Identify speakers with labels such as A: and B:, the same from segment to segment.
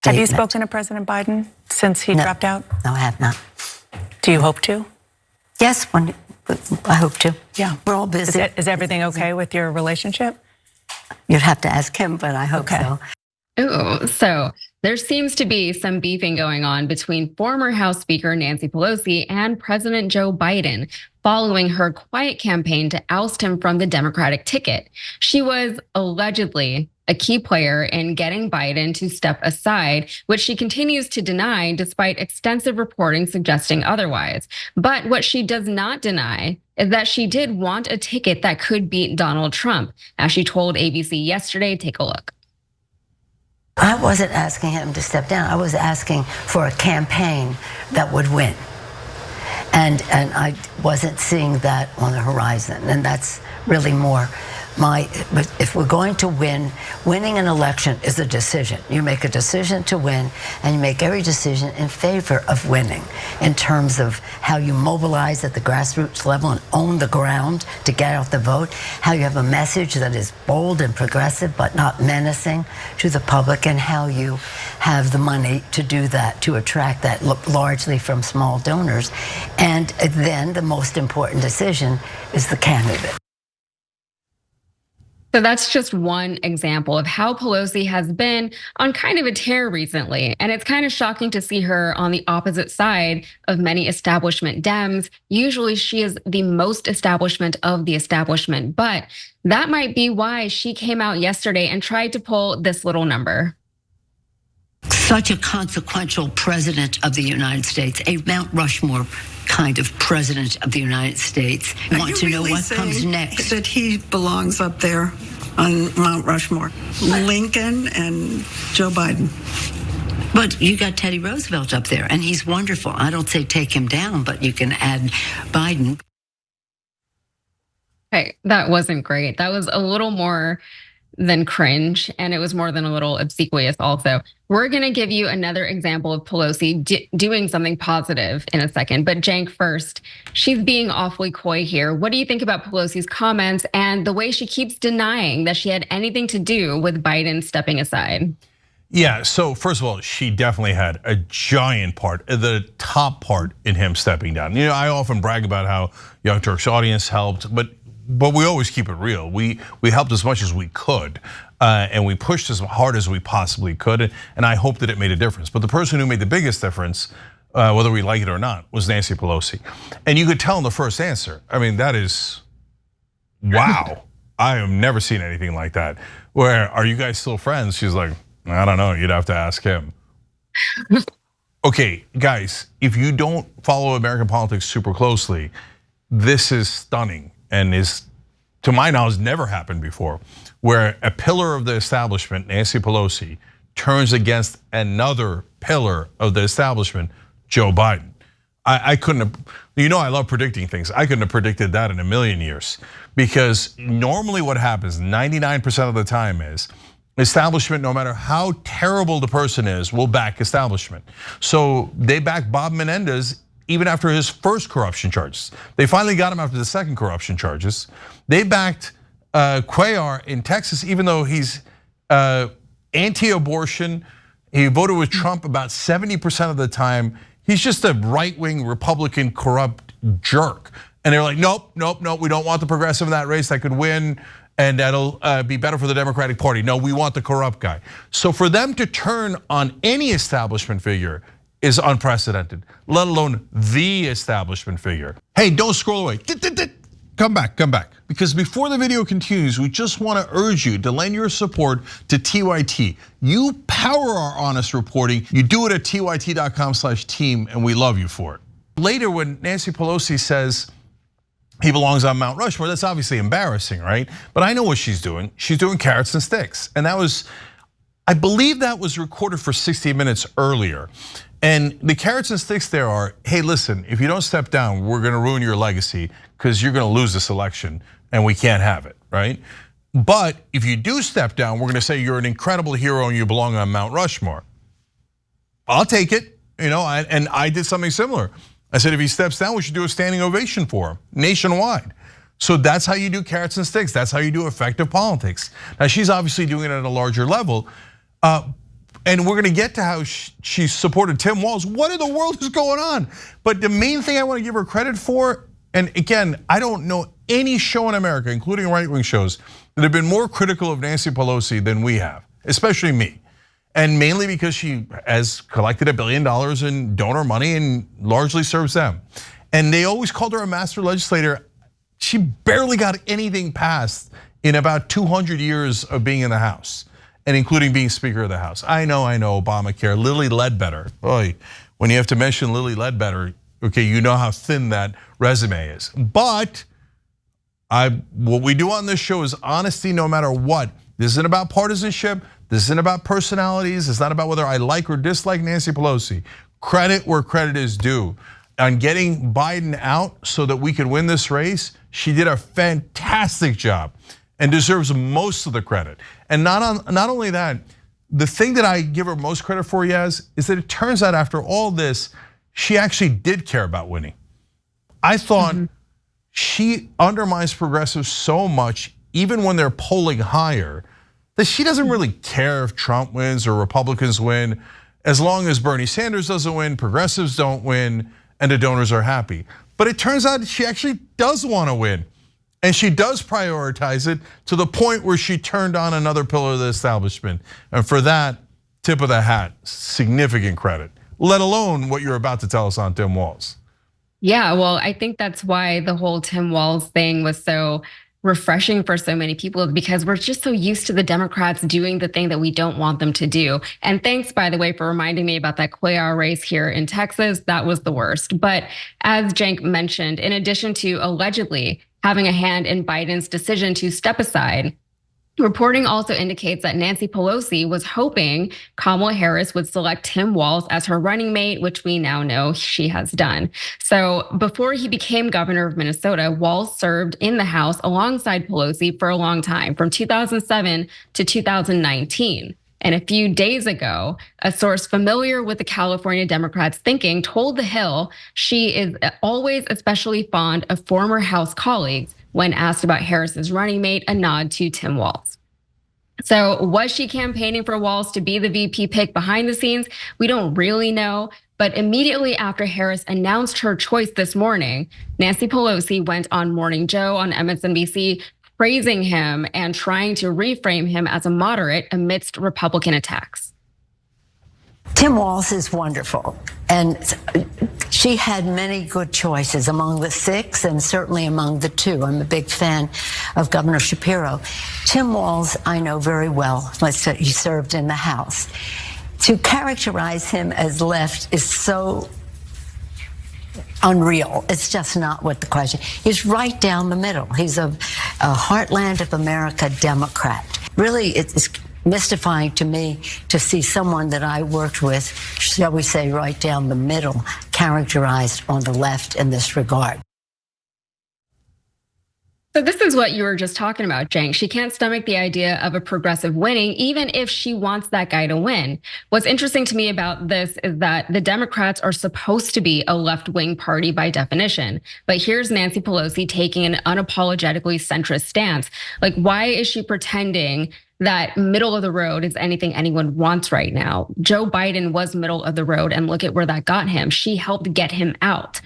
A: statement.
B: Have you spoken to President Biden since he dropped out?
A: No, I have not.
B: Do you hope to?
A: Yes, I hope to.
B: Yeah.
A: We're all busy.
B: Is everything okay with your relationship?
A: You'd have to ask him, but I hope so.
C: Ooh, so there seems to be some beefing going on between former House Speaker Nancy Pelosi and President Joe Biden following her quiet campaign to oust him from the Democratic ticket. She was allegedly a key player in getting Biden to step aside, which she continues to deny despite extensive reporting suggesting otherwise. But what she does not deny is that she did want a ticket that could beat Donald Trump, as she told ABC yesterday. Take a look.
A: I wasn't asking him to step down. I was asking for a campaign that would win. And I wasn't seeing that on the horizon. And that's really more if we're going to win, winning an election is a decision. You make a decision to win, and you make every decision in favor of winning in terms of how you mobilize at the grassroots level and own the ground to get out the vote, how you have a message that is bold and progressive but not menacing to the public, and how you have the money to do that, to attract that largely from small donors. And then the most important decision is the candidate.
C: So that's just one example of how Pelosi has been on kind of a tear recently. And it's kind of shocking to see her on the opposite side of many establishment Dems. Usually she is the most establishment of the establishment, but that might be why she came out yesterday and tried to pull this little number.
A: Such a consequential president of the United States, a Mount Rushmore kind of president of the United States.
D: I
A: want to know what comes next.
D: That he belongs up there on Mount Rushmore, Lincoln and Joe Biden.
A: But you got Teddy Roosevelt up there, and he's wonderful. I don't say take him down, but you can add Biden.
C: Hey, that wasn't great. That was a little more than cringe, and it was more than a little obsequious also. We're gonna give you another example of Pelosi doing something positive in a second, but Cenk first, she's being awfully coy here. What do you think about Pelosi's comments and the way she keeps denying that she had anything to do with Biden stepping aside?
E: Yeah, so first of all, she definitely had a giant part, the top part in him stepping down. You know, I often brag about how Young Turks audience helped, but we always keep it real. We helped as much as we could, and we pushed as hard as we possibly could, and I hope that it made a difference. But the person who made the biggest difference, whether we like it or not, was Nancy Pelosi. And you could tell in the first answer, I mean, that is, wow. I have never seen anything like that. Where, are you guys still friends? She's like, I don't know, you'd have to ask him. Okay, guys, if you don't follow American politics super closely, this is stunning. And is, to my knowledge, never happened before, where a pillar of the establishment, Nancy Pelosi, turns against another pillar of the establishment, Joe Biden. I couldn't have, you know I love predicting things. I couldn't have predicted that in a million years. Because normally what happens 99% of the time is, establishment, no matter how terrible the person is, will back establishment. So they backed Bob Menendez even after his first corruption charges. They finally got him after the second corruption charges. They backed Cuellar in Texas, even though he's anti-abortion. He voted with Trump about 70% of the time. He's just a right-wing Republican corrupt jerk. And they're like, nope, we don't want the progressive in that race that could win, and that'll be better for the Democratic Party. No, we want the corrupt guy. So for them to turn on any establishment figure is unprecedented, let alone the establishment figure. Hey, don't scroll away. Come back. Because before the video continues, we just want to urge you to lend your support to TYT. You power our honest reporting. You do it at tyt.com/team, and we love you for it. Later, when Nancy Pelosi says he belongs on Mount Rushmore, that's obviously embarrassing, right? But I know what she's doing. She's doing carrots and sticks. And that was, I believe that was recorded for 60 Minutes earlier. And the carrots and sticks there are, hey, listen, if you don't step down, we're gonna ruin your legacy because you're gonna lose this election and we can't have it, right? But if you do step down, we're gonna say you're an incredible hero and you belong on Mount Rushmore. I'll take it, you know, and I did something similar. I said, if he steps down, we should do a standing ovation for him nationwide. So that's how you do carrots and sticks. That's how you do effective politics. Now she's obviously doing it at a larger level. And we're gonna get to how she supported Tim Walz. What in the world is going on? But the main thing I wanna give her credit for, and again, I don't know any show in America, including right-wing shows, that have been more critical of Nancy Pelosi than we have, especially me. And mainly because she has collected $1 billion in donor money and largely serves them. And they always called her a master legislator. She barely got anything passed in about 200 years of being in the House, and including being Speaker of the House. I know, Obamacare, Lilly Ledbetter. Boy, when you have to mention Lilly Ledbetter, okay, you know how thin that resume is. But what we do on this show is honesty no matter what. This isn't about partisanship. This isn't about personalities. It's not about whether I like or dislike Nancy Pelosi. Credit where credit is due. On getting Biden out so that we could win this race, she did a fantastic job and deserves most of the credit. And not only that, the thing that I give her most credit for, Yaz, is that it turns out after all this, she actually did care about winning. I thought she undermines progressives so much, even when they're polling higher, that she doesn't really care if Trump wins or Republicans win. As long as Bernie Sanders doesn't win, progressives don't win, and the donors are happy. But it turns out she actually does want to win. And she does prioritize it to the point where she turned on another pillar of the establishment. And for that, tip of the hat, significant credit, let alone what you're about to tell us on Tim Walz.
C: Yeah, well, I think that's why the whole Tim Walz thing was so refreshing for so many people, because we're just so used to the Democrats doing the thing that we don't want them to do. And thanks, by the way, for reminding me about that Cuellar race here in Texas. That was the worst. But as Cenk mentioned, in addition to allegedly having a hand in Biden's decision to step aside, reporting also indicates that Nancy Pelosi was hoping Kamala Harris would select Tim Walz as her running mate, which we now know she has done. So before he became governor of Minnesota, Walz served in the House alongside Pelosi for a long time, from 2007 to 2019. And a few days ago, a source familiar with the California Democrats' thinking told The Hill she is always especially fond of former House colleagues when asked about Harris's running mate, a nod to Tim Walz. So was she campaigning for Walz to be the VP pick behind the scenes? We don't really know. But immediately after Harris announced her choice this morning, Nancy Pelosi went on Morning Joe on MSNBC, praising him and trying to reframe him as a moderate amidst Republican attacks.
A: Tim Walz is wonderful, and she had many good choices among the 6 and certainly among the 2. I'm a big fan of Governor Shapiro. Tim Walz, I know very well. He served in the House. To characterize him as left is so unreal. It's just not what the question. He's right down the middle. He's a heartland of America Democrat. Really, it's mystifying to me to see someone that I worked with, shall we say, right down the middle, characterized on the left in this regard.
C: So this is what you were just talking about, Cenk. She can't stomach the idea of a progressive winning, even if she wants that guy to win. What's interesting to me about this is that the Democrats are supposed to be a left-wing party by definition. But here's Nancy Pelosi taking an unapologetically centrist stance. Like, why is she pretending that middle of the road is anything anyone wants right now? Joe Biden was middle of the road, and look at where that got him. She helped get him out.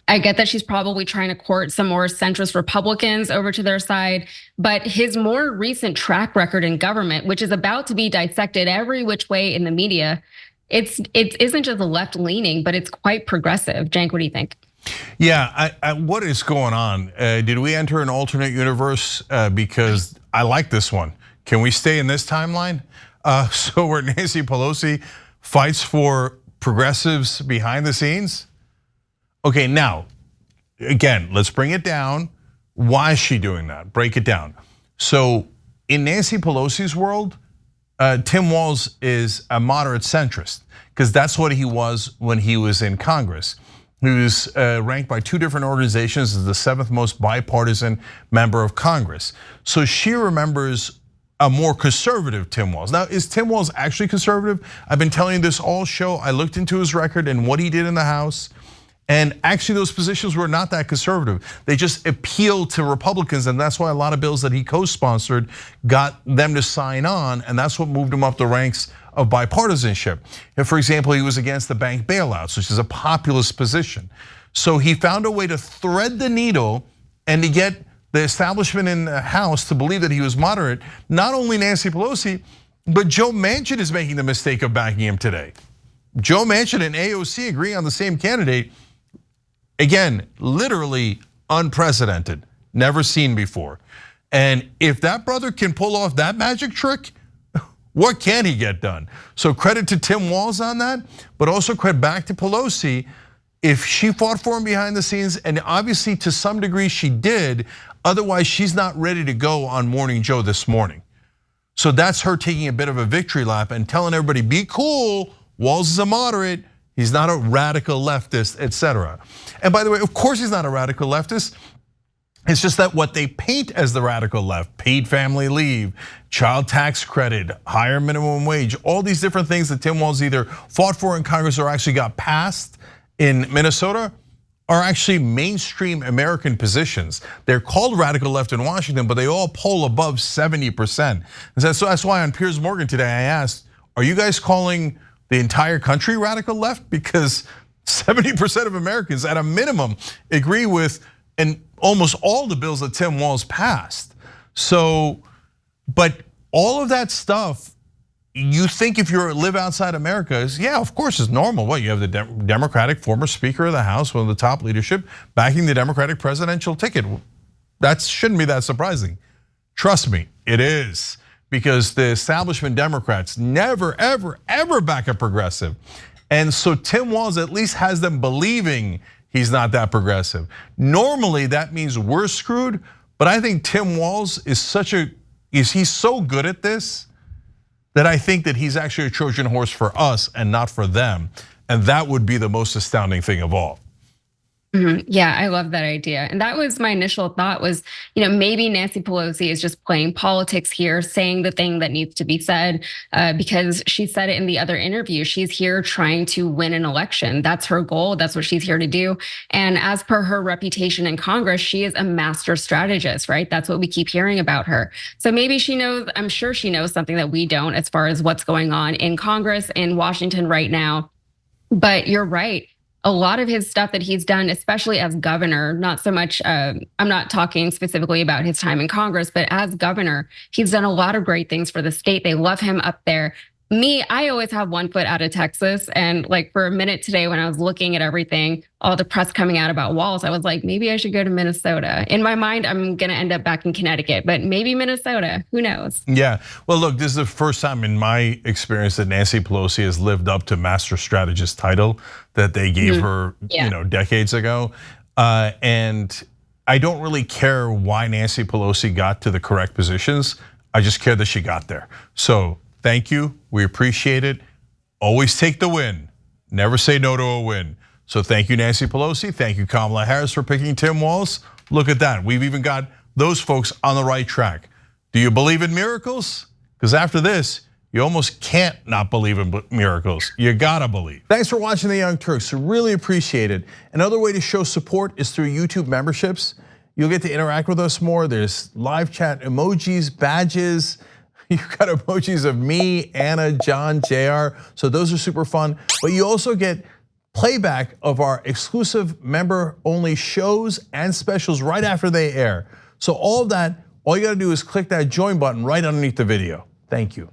C: I get that she's probably trying to court some more centrist Republicans over to their side, but his more recent track record in government, which is about to be dissected every which way in the media, it isn't just a left leaning, but it's quite progressive. Cenk, what do you think?
E: Yeah, what is going on? Did we enter an alternate universe? Because I like this one. Can we stay in this timeline? So where Nancy Pelosi fights for progressives behind the scenes? Okay, now, again, let's bring it down. Why is she doing that? Break it down. So in Nancy Pelosi's world, Tim Walz is a moderate centrist, because that's what he was when he was in Congress. He was ranked by 2 different organizations as the 7th most bipartisan member of Congress. So she remembers a more conservative Tim Walz. Now, is Tim Walz actually conservative? I've been telling you this all show. I looked into his record and what he did in the House. And actually those positions were not that conservative. They just appealed to Republicans, and that's why a lot of bills that he co-sponsored got them to sign on, and that's what moved him up the ranks of bipartisanship. And for example, he was against the bank bailouts, which is a populist position. So he found a way to thread the needle and to get the establishment in the House to believe that he was moderate. Not only Nancy Pelosi, but Joe Manchin is making the mistake of backing him today. Joe Manchin and AOC agreeing on the same candidate. Again, literally unprecedented, never seen before. And if that brother can pull off that magic trick, what can he get done? So credit to Tim Walz on that, but also credit back to Pelosi. If she fought for him behind the scenes, and obviously to some degree she did, otherwise she's not ready to go on Morning Joe this morning. So that's her taking a bit of a victory lap and telling everybody, be cool, Walz is a moderate, he's not a radical leftist, etc. And by the way, of course he's not a radical leftist. It's just that what they paint as the radical left, paid family leave, child tax credit, higher minimum wage, all these different things that Tim Walz either fought for in Congress or actually got passed in Minnesota, are actually mainstream American positions. They're called radical left in Washington, but they all poll above 70%. And so that's why on Piers Morgan today I asked, are you guys calling the entire country radical left? Because 70% of Americans at a minimum agree with and almost all the bills that Tim Walz passed. So, but all of that stuff, you think if you live outside America, is yeah, of course it's normal. What, you have the Democratic former Speaker of the House, one of the top leadership, backing the Democratic presidential ticket. That shouldn't be that surprising. Trust me, it is. Because the establishment Democrats never, ever, ever back a progressive. And so Tim Walz at least has them believing he's not that progressive. Normally that means we're screwed, but I think Tim Walz is he's so good at this that I think that he's actually a Trojan horse for us and not for them. And that would be the most astounding thing of all.
C: Yeah, I love that idea. And that was my initial thought was, maybe Nancy Pelosi is just playing politics here, saying the thing that needs to be said, because she said it in the other interview. She's here trying to win an election. That's her goal. That's what she's here to do. And as per her reputation in Congress, she is a master strategist, right? That's what we keep hearing about her. So maybe she knows, I'm sure she knows something that we don't as far as what's going on in Congress in Washington right now. But you're right. A lot of his stuff that he's done, especially as governor, not so much, I'm not talking specifically about his time in Congress, but as governor, he's done a lot of great things for the state. They love him up there. Me, I always have one foot out of Texas. And like for a minute today, when I was looking at everything, all the press coming out about Walz, I was like, maybe I should go to Minnesota. In my mind, I'm gonna end up back in Connecticut, but maybe Minnesota, who knows?
E: Yeah, well, look, this is the first time in my experience that Nancy Pelosi has lived up to master strategist title that they gave her, decades ago. And I don't really care why Nancy Pelosi got to the correct positions. I just care that she got there. So thank you, we appreciate it. Always take the win, never say no to a win. So thank you, Nancy Pelosi. Thank you, Kamala Harris, for picking Tim Walz. Look at that, we've even got those folks on the right track. Do you believe in miracles? Because after this, you almost can't not believe in miracles. You gotta believe. Thanks for watching The Young Turks, really appreciate it. Another way to show support is through YouTube memberships. You'll get to interact with us more. There's live chat emojis, badges. You've got emojis of me, Anna, John, JR. So those are super fun. But you also get playback of our exclusive member-only shows and specials right after they air. So all of that, all you gotta do is click that join button right underneath the video. Thank you.